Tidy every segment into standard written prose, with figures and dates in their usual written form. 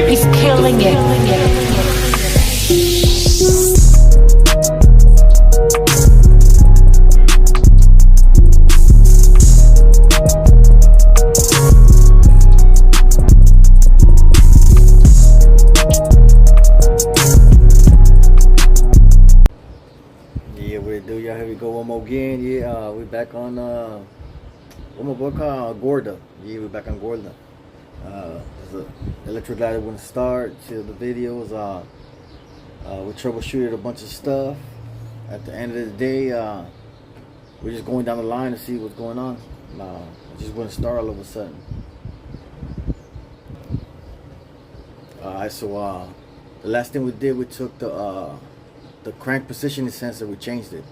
He's killing it. Yeah, what it do, y'all? Here we go one more again. Yeah, we back on what my boy called Gorda. Yeah, we back on Gorda. There's a electric light that wouldn't start. See the videos. We troubleshooted a bunch of stuff. At the end of the day, we're just going down the line to see what's going on. It just wouldn't start all of a sudden. Alright, so the last thing we did, we took the crank positioning sensor, we changed it.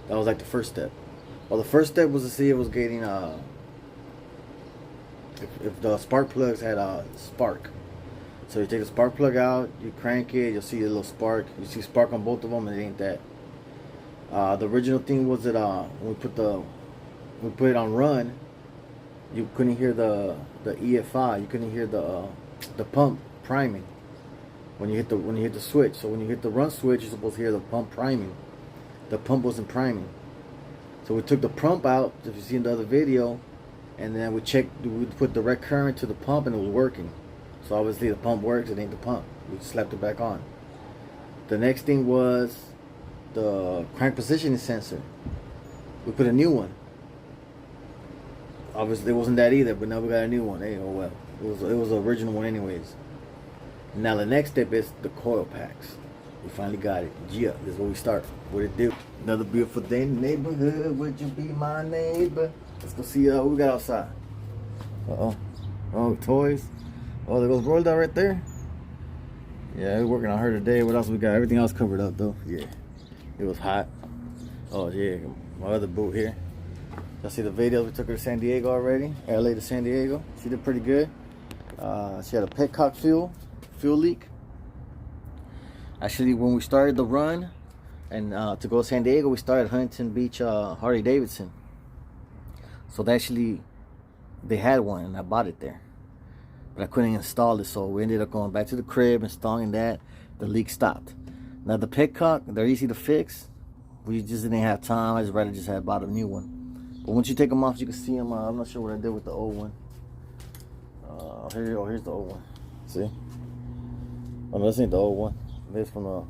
That was like the first step. Well, the first step was to see if it was getting if the spark plugs had a spark. So you take the spark plug out, you crank it, you'll see a little spark. You see spark on both of them, and it ain't that. The original thing was that when we put it on run, you couldn't hear the EFI, you couldn't hear the pump priming when you hit the switch. So when you hit the run switch, you're supposed to hear the pump priming. The pump wasn't priming. So we took the pump out, if you see in the other video, and then we put direct current to the pump, and it was working. So obviously the pump works, it ain't the pump. We slapped it back on. The next thing was the crank positioning sensor. We put a new one. Obviously it wasn't that either, but now we got a new one. Hey, oh well. It was the original one anyways. Now the next step is the coil packs. We finally got it. Yeah, this is where we start. What it do? Another beautiful day in the neighborhood. Would you be my neighbor? Let's go see what we got outside. Oh, toys. Oh, there goes Rolda right there. Yeah, we're working on her today. What else we got? Everything else covered up though. Yeah, it was hot. Oh yeah, my other boot here. Y'all see the videos? We took her to San Diego already. LA to San Diego. She did pretty good. She had a petcock fuel leak. Actually, when we started the run and to go to San Diego, we started Huntington Beach Harley Davidson. So they had one, and I bought it there, but I couldn't install it. So we ended up going back to the crib, installing that. The leak stopped. Now the petcock, they're easy to fix. We just didn't have time. I just rather just have bought a new one. But once you take them off, you can see them. I'm not sure what I did with the old one. Here's the old one. See? Oh no, this ain't the old one. This from the.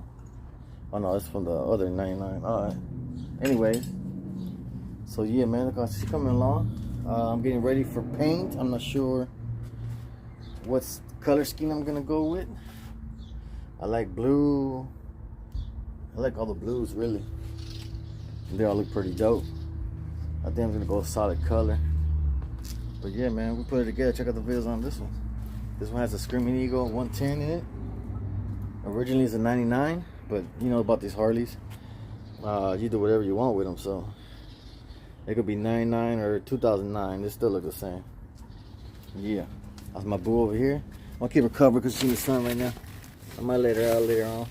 Oh no, it's from the other 99. All right. Anyways, so yeah, man, look, she's coming along. I'm getting ready for paint. I'm not sure what color scheme I'm gonna go with. I like blue. I like all the blues really. They all look pretty dope. I think I'm gonna go solid color. But yeah, man, we put it together. Check out the videos on this one. This one has a Screaming Eagle 110 in it. Originally it's a 99, but you know about these Harleys. You do whatever you want with them, so it could be 99 or 2009. They still look the same. Yeah, that's my boo over here. I'll keep her covered because she's in the sun right now. I might let her out later on.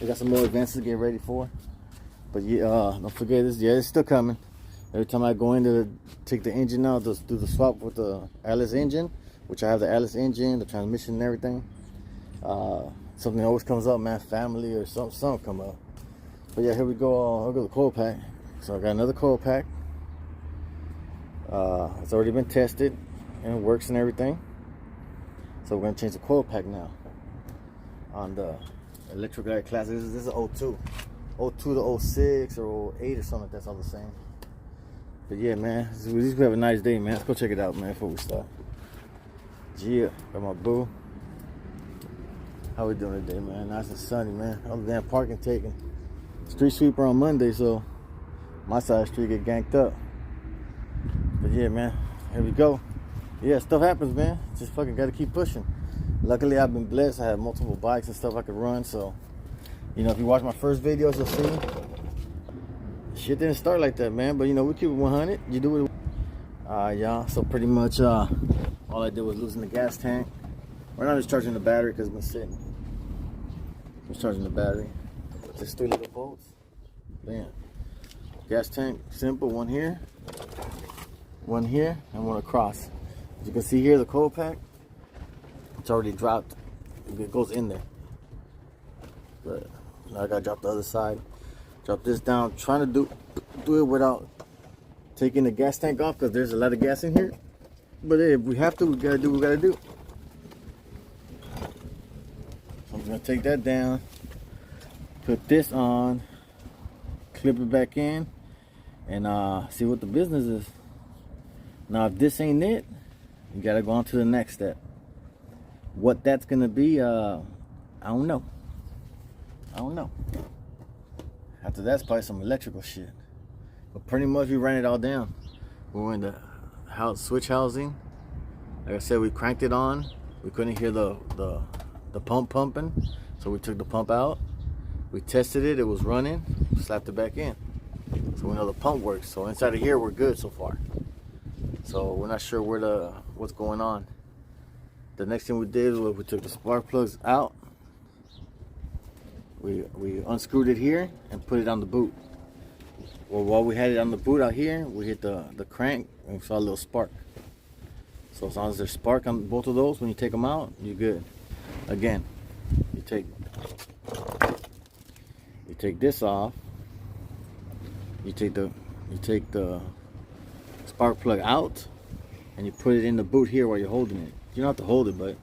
We got some more advances to get ready for. But yeah, don't forget this. Yeah, it's still coming. Every time I go in to take the engine out, do the swap with the Alice engine, which I have the Alice engine, the transmission and everything. Something always comes up, man. Family or something come up. But yeah, here we go. I'll go to the coil pack. So I got another coil pack. It's already been tested and it works and everything. So we're gonna change the coil pack now on the electric light class. This is 02. 02 to 06 or 08 or something like that's all the same. But yeah, man, we have a nice day, man. Let's go check it out, man, before we start. Yeah, got my boo. How we doing today, man? Nice and sunny, man. Other than parking taken. Street sweeper on Monday, so my side of the street get ganked up. But yeah, man, here we go. Yeah, stuff happens, man. Just fucking gotta keep pushing. Luckily, I've been blessed. I have multiple bikes and stuff I could run, so you know, if you watch my first videos, you'll see shit didn't start like that, man. But you know, we keep it 100. You do it. Y'all. So pretty much, all I did was loosen the gas tank. Right now, I'm just charging the battery because it's been sitting. Just charging the battery. Just 3 little bolts. Bam. Gas tank, simple. One here, and one across. As you can see here, the coil pack, it's already dropped it goes in there. But now I gotta drop the other side. Drop this down. I'm trying to do it without taking the gas tank off because there's a lot of gas in here. But hey, if we have to, we gotta do what we gotta do. So I'm gonna take that down, put this on, clip it back in, and see what the business is. Now if this ain't it, you gotta go on to the next step. What that's gonna be, I don't know. After that's probably some electrical shit. But pretty much we ran it all down. We were in the house switch housing. Like I said, we cranked it on. We couldn't hear the pump pumping, so we took the pump out. We tested it, it was running, slapped it back in. So we know the pump works. So inside of here we're good so far. So we're not sure what's going on. The next thing we did was we took the spark plugs out. We unscrewed it here and put it on the boot. Well, while we had it on the boot out here, we hit the crank and we saw a little spark. So as long as there's spark on both of those, when you take them out, you're good. Again, you take this off. You take the spark plug out, and you put it in the boot here while you're holding it. You don't have to hold it, but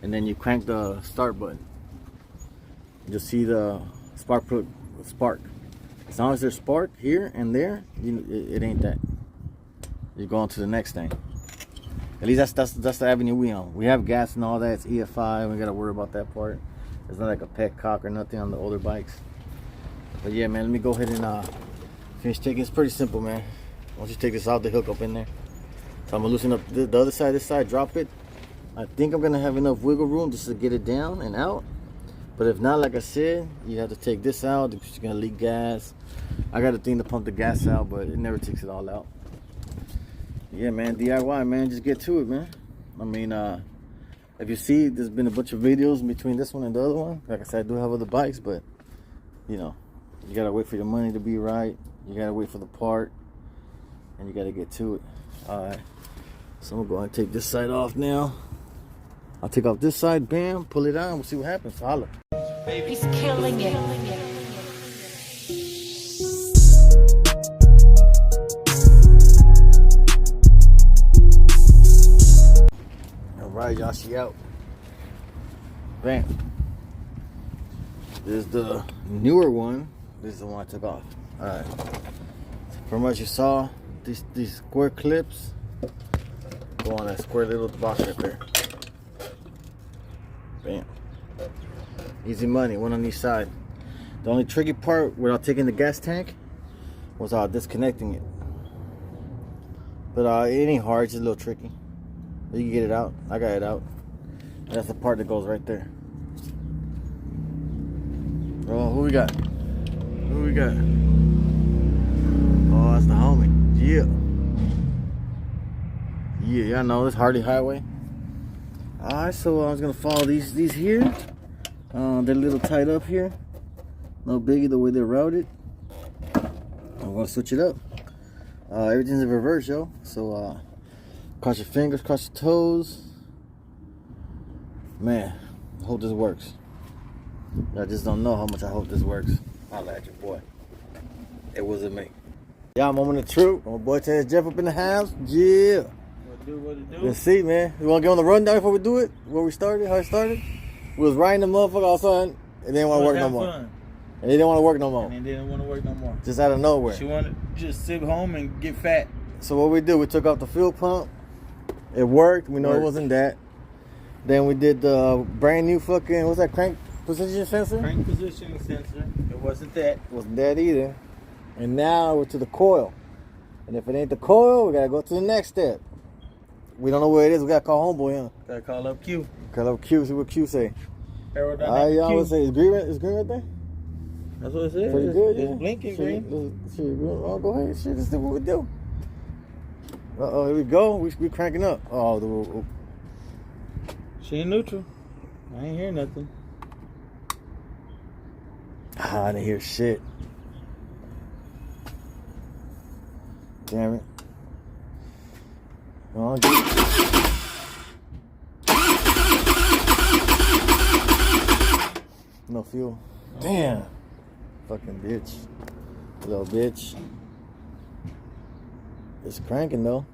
and then you crank the start button. You'll see the spark plug spark. As long as there's spark here and there, it ain't that. You go on to the next thing. At least that's the avenue we on. We have gas and all that. It's EFI. We gotta worry about that part. It's not like a petcock or nothing on the older bikes. But yeah, man, let me go ahead and finish taking. It's pretty simple, man. Once you take this out, the hook up in there. So I'm gonna loosen up the other side. This side, drop it. I think I'm gonna have enough wiggle room just to get it down and out. But if not, like I said, you have to take this out because you're gonna leak gas. I got a thing to pump the gas out, but it never takes it all out. Yeah, man, DIY, man, just get to it, man. I mean, if you see, there's been a bunch of videos between this one and the other one. Like I said, I do have other bikes, but you know, you gotta wait for your money to be right. You gotta wait for the part, and you gotta get to it. All right, so I'm going to take this side off now. I'll take off this side, bam, pull it out, we'll see what happens. Holla. He's killing it. All right, y'all, she out. Bam. This is the newer one. This is the one I took off. All right. From what you saw, these square clips go on that square little box right there. Bam. Easy money, one on each side. The only tricky part without taking the gas tank was disconnecting it. But it ain't hard, it's just a little tricky. But you can get it out. I got it out. That's the part that goes right there. Oh, who we got? Who we got? Oh, that's the homie. Yeah. Yeah, y'all know this Harley Highway. Alright, so I was gonna follow these here. They're a little tight up here. No biggie the way they're routed. I'm gonna switch it up. Everything's in reverse, yo. So cross your fingers, cross your toes. Man, I hope this works. I just don't know how much I hope this works. Holla at your boy. It wasn't me. Yeah, moment of truth. My boy Taz Jeff up in the house. Yeah. What it do? Let's see, man. You want to get on the rundown before we do it? Where we started, how it started? We was riding the motherfucker all of a sudden, and they didn't want to work no more. Fun. And they didn't want to work no more. And they didn't want to work no more. Just out of nowhere. She wanted to just sit home and get fat. So what we did, we took off the fuel pump. It worked. We know it wasn't that. Then we did the brand new fucking, what's that, crank position sensor? Crank positioning sensor. It wasn't that. Wasn't that either. And now we're to the coil. And if it ain't the coil, we got to go to the next step. We don't know where it is. We got to call homeboy, huh? Gotta call up Q. Call up Q, see what Q say. Aerodynamic Y'all Q. would say, is green right there? That's what it says. Pretty good, yeah. It's blinking green. Oh, go ahead. Shit, let's do what we do. Uh-oh, here we go. We cranking up. Oh, She in neutral. I ain't hear nothing. I didn't hear shit. Damn it. Oh, no fuel. Damn. Fucking bitch. Little bitch. It's cranking though.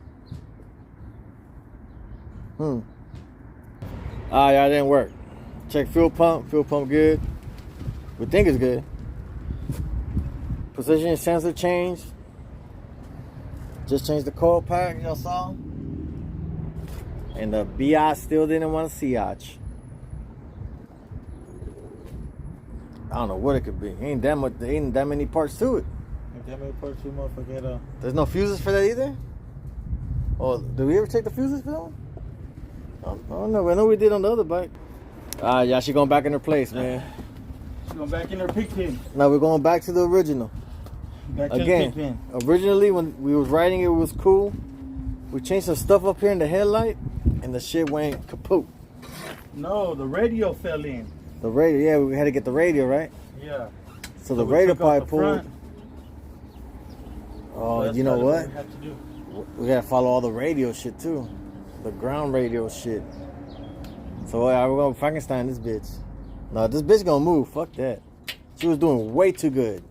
Yeah, it didn't work. Check fuel pump good. We think it's good. Position sensor change. Just changed the coil pack, y'all saw. And the BI still didn't want to CH. I don't know what it could be. Ain't that many parts to it. Ain't that many parts to it, motherfucker. There's no fuses for that either? Oh, did we ever take the fuses for that one? I don't know. I know we did on the other bike. Yeah, she going back in her place, man. She's going back in her pig pen. No, we're going back to the original. Back to the pig pen. Originally when we was riding it was cool. We changed some stuff up here in the headlight and the shit went kaput. No, the radio fell in. The radio, yeah, we had to get the radio, right? Yeah. So the radio probably pulled. Front. Oh, So you know what? we have to do. We gotta follow all the radio shit too. The ground radio shit. So we're gonna Frankenstein this bitch. No, this bitch gonna move. Fuck that. She was doing way too good.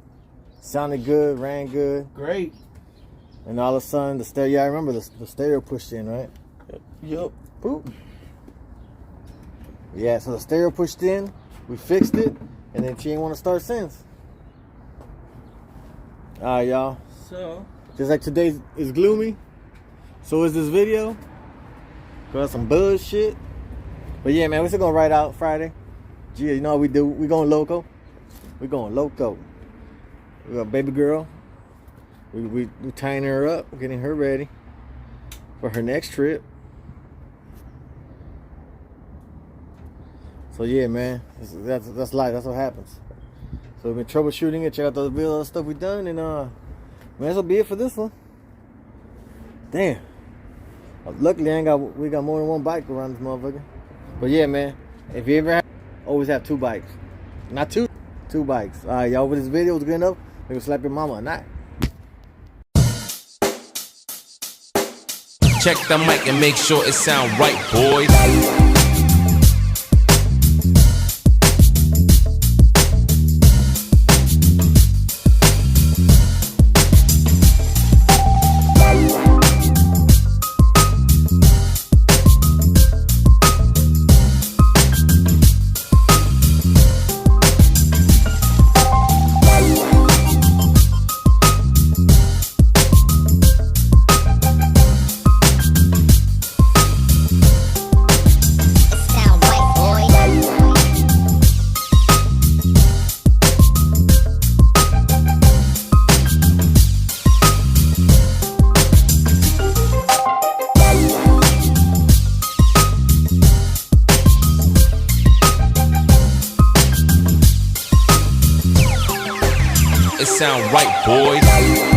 Sounded good, ran good. Great. And all of a sudden, the stereo, yeah, I remember the stereo pushed in, right? Yep. Boop. Yeah, so the stereo pushed in, we fixed it, and then she ain't want to start since. Alright, y'all. So, just like today is gloomy, so is this video. Got some bullshit. But yeah, man, we're still gonna ride out Friday. Gee, you know how we do. We going loco. We going loco. We got baby girl. We tying her up, getting her ready for her next trip. So yeah, man, that's life. That's what happens. So we've been troubleshooting it. Check out the video, all the stuff we done, and man, that'll be it for this one. Damn. Luckily, we got more than one bike around this motherfucker. But yeah, man, if you ever always have two bikes, not two bikes. All right, y'all. With this video was good enough, we can slap your mama a night. Check the mic and make sure it sound right, boys. It sound right, boys.